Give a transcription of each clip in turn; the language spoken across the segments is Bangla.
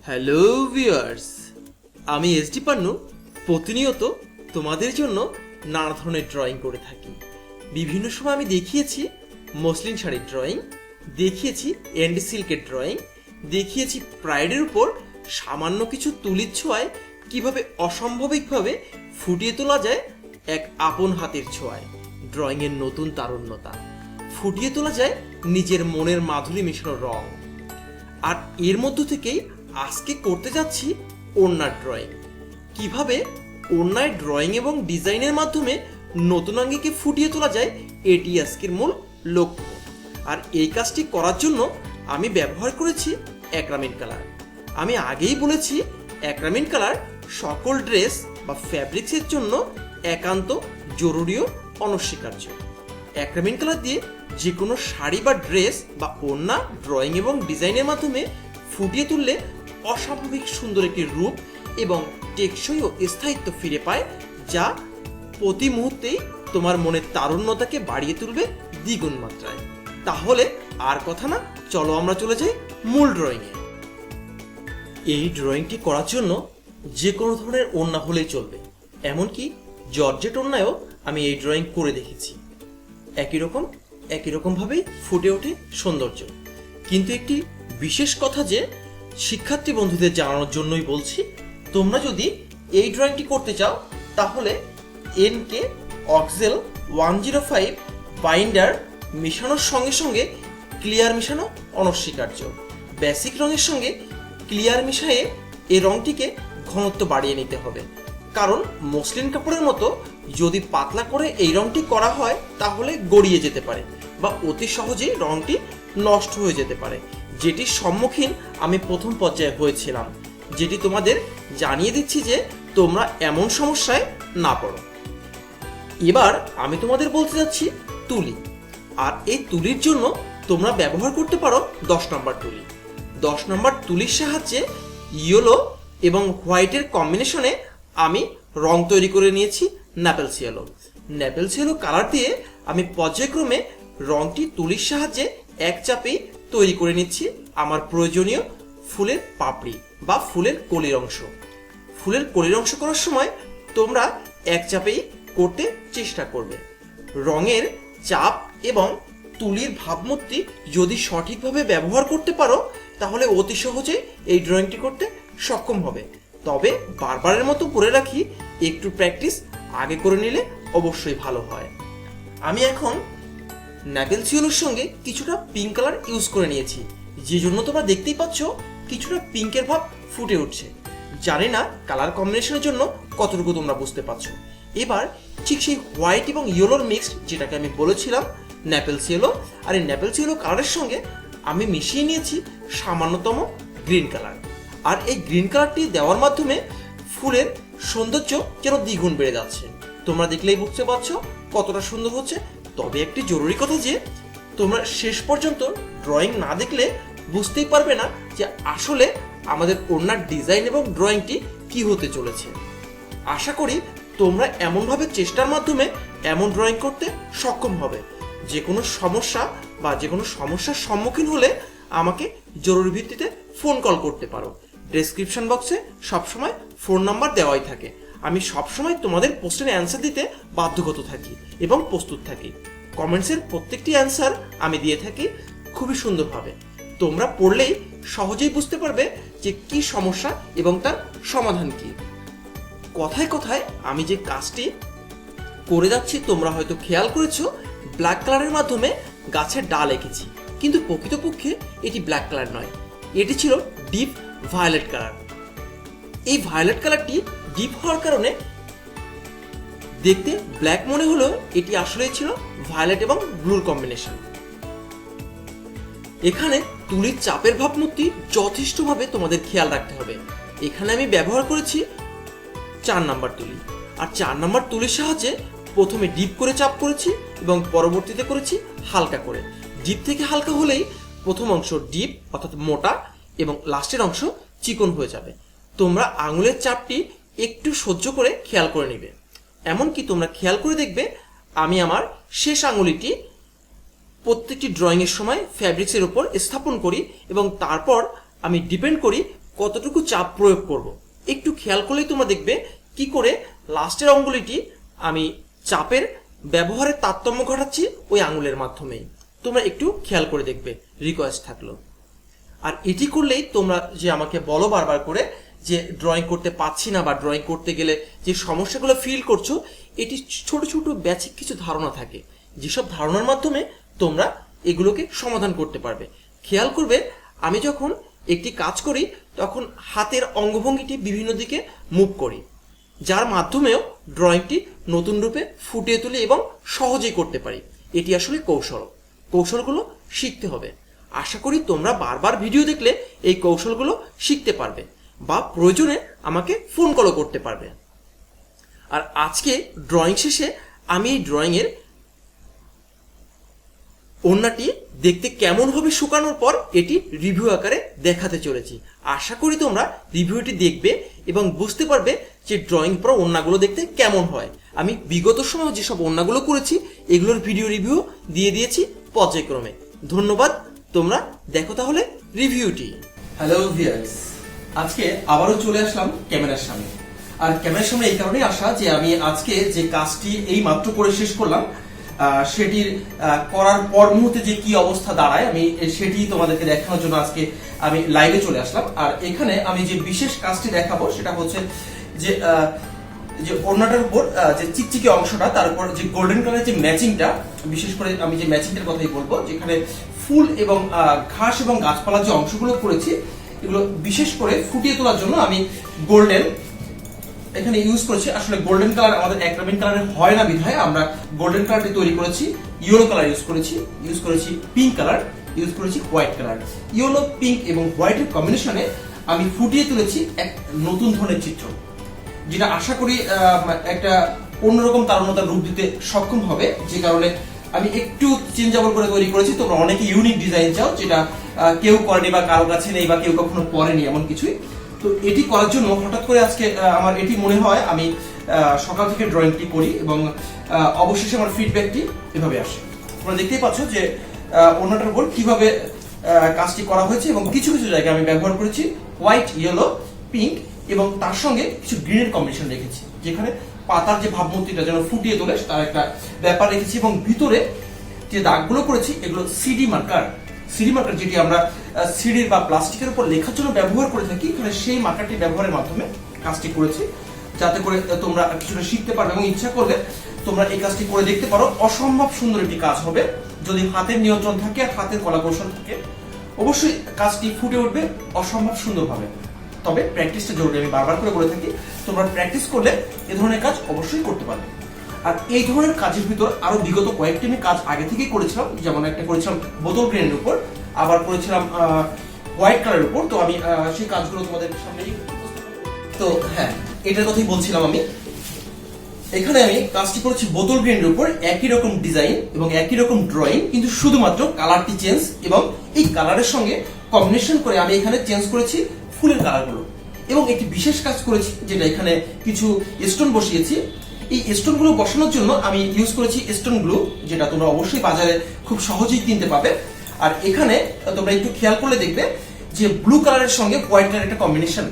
হ্যালো ভিউয়ার্স, আমি এসডি পান্নু প্রতিনিয়ত তোমাদের জন্য নানা ধরনের ড্রয়িং করে থাকি। বিভিন্ন সময় আমি দেখিয়েছি মসলিন শাড়ির ড্রয়িং, দেখিয়েছি এন্ডি সিল্কের ড্রয়িং, দেখিয়েছি প্রাইডের উপর সামান্য কিছু তুলির ছোঁয়ায় কিভাবে অসম্ভবিকভাবে ফুটিয়ে তোলা যায় এক আপন হাতের ছোঁয়ায় ড্রয়িংয়ের নতুন তারুণ্যতা, ফুটিয়ে তোলা যায় নিজের মনের মাধুরী মেশানো রং। আর এর মধ্য থেকেই আজকে করতে যাচ্ছি ওড়নার ড্রয়িং। কিভাবে ওড়নায় ড্রয়িং এবং ডিজাইনের মাধ্যমে নতুন আঙ্গিকে ফুটিয়ে তোলা যায়, এটি আজকের মূল লক্ষ্য। আর এই কাজটি করার জন্য আমি ব্যবহার করেছি অ্যাক্রামিন কালার। আমি আগেই বলেছি অ্যাক্রামিন কালার সকল ড্রেস বা ফ্যাব্রিক্সের জন্য একান্ত জরুরি ও অনস্বীকার্য। অ্যাক্রামিন কালার দিয়ে যে কোনো শাড়ি বা ড্রেস বা ওড়না ড্রয়িং এবং ডিজাইনের মাধ্যমে ফুটিয়ে তুললে অস্বাভাবিক সুন্দর একটি রূপ এবং টেকসই ও স্থায়িত্ব ফিরে পায়, যা প্রতি মুহূর্তেই তোমার মনের তারুণ্যতাকে বাড়িয়ে তুলবে দ্বিগুণ মাত্রায়। তাহলে আর কথা না, চলো আমরা চলে যাই মূল ড্রয়িংয়ে। এই ড্রয়িংটি করার জন্য যে কোনো ধরনের ওড়না হলেই চলবে, এমনকি জর্জেট ওড়নায়ও আমি এই ড্রয়িং করে দেখেছি। একই রকমভাবেই ফুটে ওঠে সৌন্দর্য। কিন্তু একটি বিশেষ কথা যে শিক্ষার্থী বন্ধুদের জানানোর জন্যই বলছি, তোমরা যদি এই ড্রয়িংটি করতে চাও তাহলে NK অক্সেল 105 বাইন্ডার মেশানোর সঙ্গে সঙ্গে ক্লিয়ার মেশানো অনস্বীকার্য। বেসিক রঙের সঙ্গে ক্লিয়ার মিশিয়ে এই রঙটিকে ঘনত্ব বাড়িয়ে নিতে হবে, কারণ মসলিন কাপড়ের মতো যদি পাতলা করে এই রঙটি করা হয় তাহলে গড়িয়ে যেতে পারে বা অতি সহজেই রঙটি নষ্ট হয়ে যেতে পারে, যেটির সম্মুখীন আমি প্রথম পর্যায়ে হয়েছিলাম। যেটি তোমাদের জানিয়ে দিচ্ছি যে তোমরা এমন সমস্যায় না পড়ো। এবার আমি তোমাদের বলতে যাচ্ছি তুলি। আর এই তুলির জন্য তোমরা ব্যবহার করতে পারো 10 নম্বর তুলি। 10 নম্বর তুলির সাহায্যে ইয়েলো এবং হোয়াইটের কম্বিনেশনে আমি রং তৈরি করে নিয়েছি ন্যাপেলস ইয়েলো। ন্যাপেলস ইয়েলো কালার দিয়ে আমি পর্যায়ক্রমে রংটি তুলির সাহায্যে এক চাপেই তৈরি করে নিচ্ছি আমার প্রয়োজনীয় ফুলের পাপড়ি বা ফুলের কলির অংশ। ফুলের কলির অংশ করার সময় তোমরা এক চাপেই করতে চেষ্টা করবে। রঙের চাপ এবং তুলির ভাবমূর্তি যদি সঠিকভাবে ব্যবহার করতে পারো তাহলে অতি সহজে এই ড্রয়িংটি করতে সক্ষম হবে। তবে বারবারের মতো করে রাখি, একটু প্র্যাকটিস আগে করে নিলে অবশ্যই ভালো হয়। আমি এখন ন্যাপেলস ইয়েলোর সঙ্গে কিছুটা পিঙ্ক কালার ইউজ করে নিয়েছি, যে জন্য তোমরা দেখতেই পাচ্ছ কিছুটা পিঙ্কের ভাব ফুটে উঠছে। জানি না কালার কম্বিনেশনের জন্য কতটুকু তোমরা বুঝতে পারছো। এবার ঠিক সেই হোয়াইট এবং ইয়েলোর মিক্সড, যেটাকে আমি বলেছিলাম ন্যাপেলস ইয়েলো, আর এই ন্যাপেলস ইয়েলো কালারের সঙ্গে আমি মিশিয়ে নিয়েছি সামান্যতম গ্রিন কালার। আর এই গ্রিন কালারটি দেওয়ার মাধ্যমে ফুলের সৌন্দর্য যেন দ্বিগুণ বেড়ে যাচ্ছে। তোমরা দেখলেই বুঝতে পারছো কতটা সুন্দর হচ্ছে। তবে একটি জরুরি কথা যে তোমরা শেষ পর্যন্ত ড্রয়িং না দেখলে বুঝতেই পারবে না যে আসলে আমাদের ওড়নার ডিজাইন এবং ড্রয়িংটি কি হতে চলেছে। আশা করি তোমরা এমনভাবে চেষ্টার মাধ্যমে এমন ড্রয়িং করতে সক্ষম হবে। যে কোনো সমস্যা বা যে কোনো সমস্যার সম্মুখীন হলে আমাকে জরুরি ভিত্তিতে ফোন কল করতে পারো। ডেসক্রিপশন বক্সে সবসময় ফোন নাম্বার দেওয়াই থাকে। আমি সবসময় তোমাদের প্রশ্নের অ্যান্সার দিতে বাধ্যগত থাকি এবং প্রস্তুত থাকি। কমেন্টসের প্রত্যেকটি অ্যান্সার আমি দিয়ে থাকি খুবই সুন্দরভাবে। তোমরা পড়লেই সহজেই বুঝতে পারবে যে কি সমস্যা এবং তার সমাধান কি। কথায় কথায় আমি যে কাজটি করে যাচ্ছি তোমরা হয়তো খেয়াল করেছো, ব্ল্যাক কালারের মাধ্যমে গাছের ডাল এঁকেছি, কিন্তু প্রকৃতপক্ষে এটি ব্ল্যাক কালার নয়, এটি ছিল ডিপ ভায়োলেট কালার। এই ভায়োলেট কালারটি ডিপ হওয়ার কারণে দেখতে ব্ল্যাক মনে হলেও এটি আসলে ছিল ভায়োলেট এবং ব্লুর কম্বিনেশন। এখানে তুলির চাপের ভাবমূর্তি যথেষ্টভাবে তোমাদের খেয়াল রাখতে হবে। এখানে আমি ব্যবহার করেছি 4 নম্বর তুলি। আর 4 নম্বর তুলির সাহায্যে প্রথমে ডিপ করে চাপ করেছি এবং পরবর্তীতে করেছি হালকা করে। ডিপ থেকে হালকা হলেই প্রথম অংশ ডিপ অর্থাৎ মোটা এবং লাস্টের অংশ চিকন হয়ে যাবে। তোমরা আঙুলের চাপটি একটু সহ্য করে খেয়াল করে নিবে। এমনকি তোমরা খেয়াল করে দেখবে আমি আমার শেষ আঙুলিটি প্রত্যেকটি ড্রয়িংয়ের সময় ফ্যাব্রিক্সের উপর স্থাপন করি এবং তারপর আমি ডিপেন্ড করি কতটুকু চাপ প্রয়োগ করব। একটু খেয়াল করলেই তোমরা দেখবে কি করে লাস্টের অঙ্গুলিটি আমি চাপের ব্যবহারের তারতম্য ঘটাচ্ছি ওই আঙুলের মাধ্যমেই। তোমরা একটু খেয়াল করে দেখবে, রিকোয়েস্ট থাকলো। আর এটি করলেই তোমরা যে আমাকে বলো বারবার করে যে ড্রয়িং করতে পারছি না বা ড্রয়িং করতে গেলে যে সমস্যাগুলো ফিল করছো, এটি ছোট ছোট বেসিক কিছু ধারণা থাকে, যেসব ধারণার মাধ্যমে তোমরা এগুলোকে সমাধান করতে পারবে। খেয়াল করবে আমি যখন একটি কাজ করি তখন হাতের অঙ্গভঙ্গিটি বিভিন্ন দিকে মুভ করি, যার মাধ্যমেও ড্রয়িংটি নতুন রূপে ফুটিয়ে তুলি এবং সহজেই করতে পারি। এটি আসলে কৌশলগুলো শিখতে হবে। আশা করি তোমরা বারবার ভিডিও দেখলে এই কৌশলগুলো শিখতে পারবে বা প্রয়োজনে আমাকে ফোন কলও করতে পারবে। আর আজকে ড্রয়িং শেষে আমি এই ড্রয়িংয়ের ওড়নাটি দেখতে কেমন হবে শুকানোর পর এটি রিভিউ আকারে দেখাতে চলেছি। আশা করি তোমরা রিভিউটি দেখবে এবং বুঝতে পারবে যে ড্রয়িং পর ওড়নাগুলো দেখতে কেমন হয়। আমি বিগত সময় যেসব ওড়নাগুলো করেছি এগুলোর ভিডিও রিভিউ দিয়ে দিয়েছি পর্যায়ক্রমে। ধন্যবাদ, তোমরা দেখো তাহলে রিভিউটি। হ্যালো ভিউয়ার্স, আজকে আবারও চলে আসলাম ক্যামেরার সামনে। আর ক্যামেরার সামনে এই কারণেই আসা যে আমি আজকে যে কাজটি এই মাত্র করে শেষ করলাম সেটির করার পর মুহূর্তে যে কি অবস্থা দাঁড়ায় আমি সেটি তোমাদেরকে দেখানোর জন্য আজকে আমি লাইভে চলে আসলাম। আর এখানে আমি যে বিশেষ কাজটি দেখাবো সেটা হচ্ছে যে ওড়নাটার উপর যে চিকচিকে অংশটা, তার উপর যে গোল্ডেন কালারের যে ম্যাচিংটা, বিশেষ করে আমি যে ম্যাচিংটার কথাই বলবো, যেখানে ফুল এবং ঘাস এবং গাছপালার যে অংশগুলো করেছি এগুলো বিশেষ করে ফুটিয়ে তোলার জন্য আমি গোল্ডেন এখানে ইউজ করেছি। আসলে গোল্ডেন কালার আমাদের অ্যাক্রিলিক কালারের হয় না বিধায় আমরা গোল্ডেন কালারটি তৈরি করেছি। ইয়েলো কালার ইউজ করেছি পিঙ্ক কালার, ইউজ করেছি হোয়াইট কালার। ইয়েলো, পিঙ্ক এবং হোয়াইটের কম্বিনেশনে আমি ফুটিয়ে তুলেছি এক নতুন ধরনের চিত্র, যেটা আশা করি একটা অন্যরকম তারুণ্যতার রূপ দিতে সক্ষম হবে। যে কারণে আমি একটু চেঞ্জেবল করে তৈরি করেছি। তোমরা অনেকে ইউনিক ডিজাইন চাও, যেটা কেউ করেনি বা কারো কাছে নেই বা কেউ কখনো পরেনি এমন কিছুই। তো এটি করার জন্য হঠাৎ করে আজকে আমার এটি মনে হয় আমি সকাল থেকে ড্রয়িংটি করি এবং অবশেষে আমার ফিডব্যাকটি এভাবে আসে। তোমরা দেখতেই পাচ্ছ যে ওড়নাটার উপর কিভাবে কাজটি করা হয়েছে এবং কিছু কিছু জায়গায় আমি ব্যবহার করেছি হোয়াইট, ইয়েলো, পিঙ্ক এবং তার সঙ্গে কিছু গ্রিনের কম্বিনেশন রেখেছি, যেখানে পাতার যে ভাবমূর্তিটা যেন ফুটিয়ে তোলে তার একটা ব্যাপার রেখেছি। এবং ভিতরে যে দাগগুলো করেছি এগুলো সিডি মার্কার, যেটি আমরা সিডির বা প্লাস্টিকের উপর লেখার জন্য ব্যবহার করে থাকি, এখানে সেই মার্কারটি ব্যবহারের মাধ্যমে কাজটি করেছি, যাতে করে তোমরা কিছুটা শিখতে পারবে এবং ইচ্ছা করলে তোমরা এই কাজটি করে দেখতে পারো। অসম্ভব সুন্দর একটি কাজ হবে যদি হাতের নিয়ন্ত্রণ থাকে আর হাতের কলা কৌশল থাকে। অবশ্যই কাজটি ফুটে উঠবে অসম্ভব সুন্দরভাবে। তবে প্র্যাকটিসটা জরুরি, আমি বারবার করে বলে থাকি। তোমরা প্র্যাকটিস করলে এ ধরনের কাজ অবশ্যই করতে পারবে। আর এই ধরনের কাজের ভিতর আরো বিগত কয়েকটি আমি কাজ আগে থেকেই করেছিলাম, যেমন একটা করেছিলাম বোতল গ্রেনের উপর, আবার করেছিলাম হোয়াইট কালারের উপর। তো আমি সেই কাজগুলো তোমাদের সামনে, তো হ্যাঁ এটার কথাই বলছিলাম আমি। এখানে আমি কাজটি করেছি বোতল গ্রেনের উপর, একই রকম ডিজাইন এবং একই রকম ড্রয়িং, কিন্তু শুধুমাত্র কালারটি চেঞ্জ এবং এই কালারের সঙ্গে কম্বিনেশন করে আমি এখানে চেঞ্জ করেছি ফুলের কালারগুলো। এবং একটি বিশেষ কাজ করেছি, যেটা এখানে কিছু স্টোন বসিয়েছি। এই স্টোনগুলো বসানোর জন্য আমি ইউজ করেছি স্টোন গ্লু, যেটা তোমরা অবশ্যই বাজারে খুব সহজেই কিনতে পাবে। আর এখানে তোমরা একটু খেয়াল করলে দেখবে যে ব্লু কালারের সঙ্গে হোয়াইট কালারের একটা কম্বিনেশন।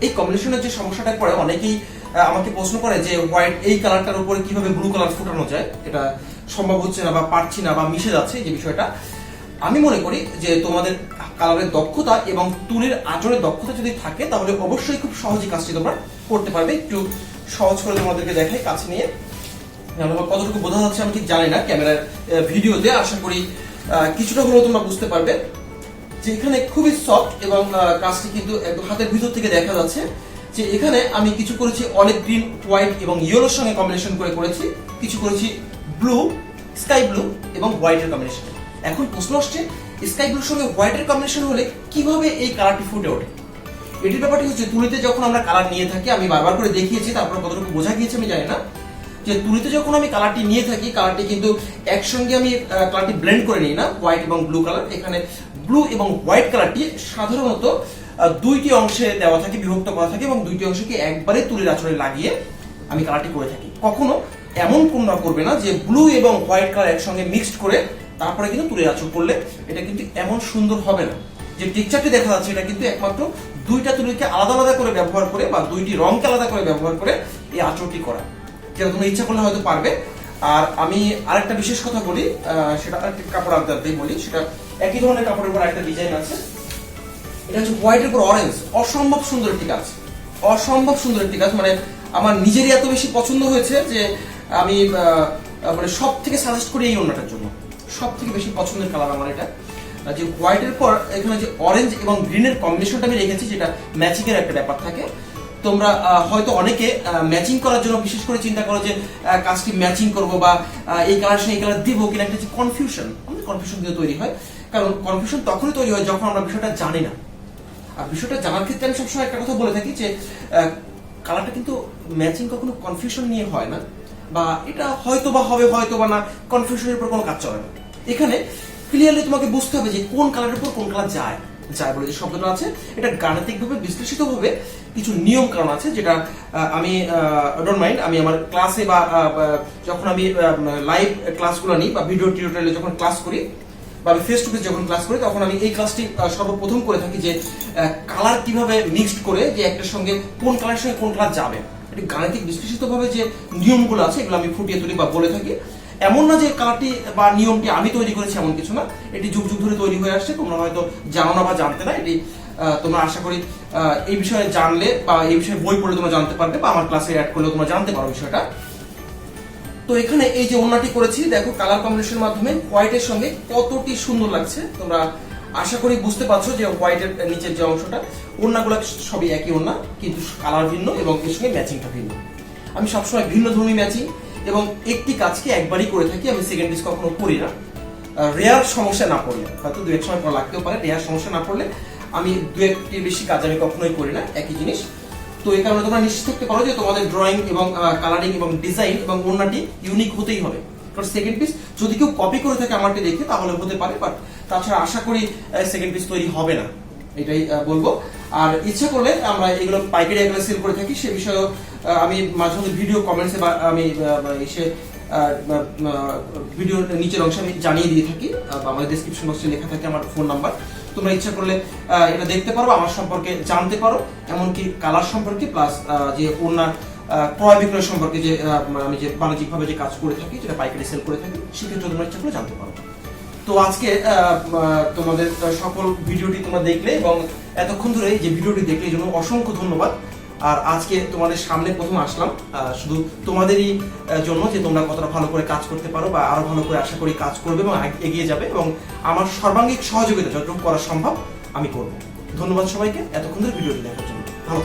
এই কম্বিনেশনের যে সমস্যাটা পড়ে, অনেকেই আমাকে প্রশ্ন করে যে হোয়াইট এই কালারটার উপরে কিভাবে ব্লু কালার ফুটানো যায়, এটা সম্ভব হচ্ছে না বা পারছি না বা মিশে যাচ্ছে যে বিষয়টা। আমি মনে করি যে তোমাদের কালারের দক্ষতা এবং তুলির আঁচড়ের দক্ষতা যদি থাকে তাহলে অবশ্যই খুব সহজেই কাজটি তোমরা করতে পারবে। একটু সহজ করে তোমাদেরকে দেখাই কাছে নিয়ে, কতটুকু বোঝা যাচ্ছে আমি ঠিক জানি না ক্যামেরার ভিডিওতে। আশা করি কিছুটা হলেও তোমরা বুঝতে পারবে যে এখানে খুবই সফট এবং কাজটি কিন্তু একদম হাতের ভিতর থেকে দেখা যাচ্ছে। যে এখানে আমি কিছু করেছি অলিভ গ্রিন, হোয়াইট এবং ইয়েলোর সঙ্গে কম্বিনেশন করে করেছি, কিছু করেছি ব্লু, স্কাই ব্লু এবং হোয়াইটের কম্বিনেশন। এখন প্রশ্ন আসছে স্কাই ব্লুর সঙ্গে হোয়াইটের কম্বিনেশন হলে কিভাবে এই কালারটি ফুটে ওঠে। এটির ব্যাপারটি হচ্ছে তুলিতে যখন আমরা কালার নিয়ে থাকি, আমি বারবার করে দেখিয়েছি, তারপর কতটুকু বোঝা গিয়েছে আমি জানি না, যে তুলিতে যখন আমি কালারটি নিয়ে থাকি কালারটি কিন্তু একসঙ্গে আমি কালারটি ব্লেন্ড করে নিই না, হোয়াইট এবং ব্লু কালার। এখানে ব্লু এবং হোয়াইট কালারটি সাধারণত দুইটি অংশে দেওয়া থাকে, বিভক্ত করা থাকে এবং দুইটি অংশকে একবারে তুলির আঁচড়ে লাগিয়ে আমি কালারটি করে থাকি। কখনো এমন কোনটা করবে না যে ব্লু এবং হোয়াইট কালার একসঙ্গে মিক্সড করে তারপরে কিন্তু তুলির আঁচড় করলে এটা কিন্তু এমন সুন্দর হবে না। যে টেক্সচারটি দেখা যাচ্ছে এটা কিন্তু একমাত্র দুইটা তুলিকে আলাদা আলাদা করে ব্যবহার করে বা দুইটি রংকে আলাদা করে ব্যবহার করে এই আঁচড়টি করা, যেটা তোমরা ইচ্ছা করলে হয়তো পারবে। আর আমি আরেকটা বিশেষ কথা বলি, সেটা আরেকটা কাপড় আলাদাতেই বলি, সেটা একই ধরনের কাপড়ের উপর একটা ডিজাইন আছে। এটা হচ্ছে হোয়াইটের উপর অরেঞ্জ, অসম্ভব সুন্দর একটি কাজ, অসম্ভব সুন্দর একটি কাজ। মানে আমার নিজেরই এত বেশি পছন্দ হয়েছে যে আমি মানে সব থেকে সাজেস্ট করি এই ওড়নাটার জন্য। সব থেকে বেশি পছন্দের কালার আমার এটা, যে হোয়াইটের পর এখানে যে অরেঞ্জ এবং গ্রিনের কম্বিনেশনটা আমি রেখেছি, যেটা ম্যাচিং এর একটা ব্যাপার থাকে। তোমরা হয়তো অনেকে ম্যাচিং করার জন্য বিশেষ করে চিন্তা করো যে কাজটি ম্যাচিং করব বা এই কালার সেই কালার দিব কিনা, একটা যে কনফিউশন, আমাদের কনফিউশন কিন্তু তৈরি হয়। কারণ কনফিউশন তখনই তৈরি হয় যখন আমরা বিষয়টা জানি না। আর বিষয়টা জানার ক্ষেত্রে আমি সবসময় একটা কথা বলে থাকি যে কালারটা কিন্তু ম্যাচিং কখনো কনফিউশন নিয়ে হয় না, বা এটা হয়তো বা হবে হয়তো বা না, কনফিউশনের উপর কোনো কাজ চলে না। এখানে ক্লিয়ারলি তোমাকে বুঝতে হবে যে কোন কালারের উপর কোন কালার যায় যায় বলে যে শব্দটা আছে, এটা গাণিতিকভাবে বিশ্লেষিতভাবে কিছু নিয়ম কারণ আছে, যেটা আমি ডোন্ট মাইন্ড, আমি আমার ক্লাসে বা যখন আমি লাইভ ক্লাসগুলো নিই বা ভিডিও টিউটোরিয়ালে যখন ক্লাস করি বা আমি ফেস টু ফেস যখন ক্লাস করি, তখন আমি এই ক্লাসটি সর্বপ্রথম করে থাকি যে কালার কিভাবে মিক্সড করে যে একটার সঙ্গে কোন কালারের সঙ্গে কোন কালার যাবে, এটি গাণিতিক বিশ্লেষিতভাবে যে নিয়মগুলো আছে এগুলো আমি ফুটিয়ে তুলি বা বলে থাকি। এমন না যে কালারটি বা নিয়মটি আমি তৈরি করেছি, এমন কিছু না, এটি যুগ যুগ ধরে তৈরি হয়ে আসছে। তোমরা হয়তো জানো না বা জানতে না, এটি তোমরা আশা করি এই বিষয়ে জানলে বা এই বিষয়ে বই পড়লে তোমরা জানতে পারবে, বা আমার ক্লাসে অ্যাড করলে তোমরা জানতে পারো বিষয়টা। তো এখানে এই যে ওড়নাটি করেছি, দেখো কালার কম্বিনেশনের মাধ্যমে হোয়াইটের সঙ্গে কতটি সুন্দর লাগছে। তোমরা আশা করি বুঝতে পারছো যে হোয়াইটের নিচের যে অংশটা, ওড়নাগুলো সবই একই ওড়না, কিন্তু কালার ভিন্ন এবং এর সঙ্গে ম্যাচিংটা ভিন্ন। আমি সবসময় ভিন্ন ধর্মী ম্যাচিং এবং একটি কাজকে একবারই করে থাকি, আমি সেকেন্ড পিস কখনো করি না। রেয়ার সমস্যা না পড়লে, হয়তো দু এক সময় পর লাগতেও পারে, রেয়ার সমস্যা না পড়লে আমি দু একটির বেশি কাজ আমি কখনোই করি না একই জিনিস। তো এই কারণে তোমরা নিশ্চিত থাকতে পারো যে তোমাদের ড্রয়িং এবং কালারিং এবং ডিজাইন এবং ওড়নাটি ইউনিক হতেই হবে। কারণ সেকেন্ড পিস যদি কেউ কপি করে থাকে আমারটি দেখে তাহলে হতে পারে, বাট তাছাড়া আশা করি সেকেন্ড পিস তৈরি হবে না, এটাই বলবো। আর ইচ্ছা করলে আমরা এগুলো পাইকারি আকারে সেল করে থাকি, সে বিষয়ে আমি মাঝে মধ্যে ভিডিও কমেন্টসে বা আমি এসে ভিডিওর নিচের অংশে আমি জানিয়ে দিয়ে থাকি, বা আমাদের ডেসক্রিপশন বক্সে লেখা থাকে আমার ফোন নাম্বার। তোমরা ইচ্ছা করলে এটা দেখতে পারো, আমার সম্পর্কে জানতে পারো, এমনকি কালার সম্পর্কে, প্লাস যে ওড়নার ক্রয় বিক্রয় সম্পর্কে, যে আমি যে বাণিজ্যিকভাবে যে কাজ করে থাকি, যেটা পাইকারি সেল করে থাকি, সেক্ষেত্রে তোমরা ইচ্ছা করে জানতে পারো। তো আজকে তোমাদের সকল ভিডিওটি তোমরা দেখলে এবং এতক্ষণ ধরে যে ভিডিওটি দেখলে এই জন্য অসংখ্য ধন্যবাদ। আর আজকে তোমাদের সামনে প্রথম আসলাম শুধু তোমাদেরই জন্য, যে তোমরা কতটা ভালো করে কাজ করতে পারো বা আরো ভালো করে আশা করি কাজ করবে এবং এগিয়ে যাবে, এবং আমার সর্বাঙ্গীন সহযোগিতা যতটুকু করা সম্ভব আমি করব। ধন্যবাদ সবাইকে এতক্ষণ ধরে ভিডিওটি দেখার জন্য। ভালো।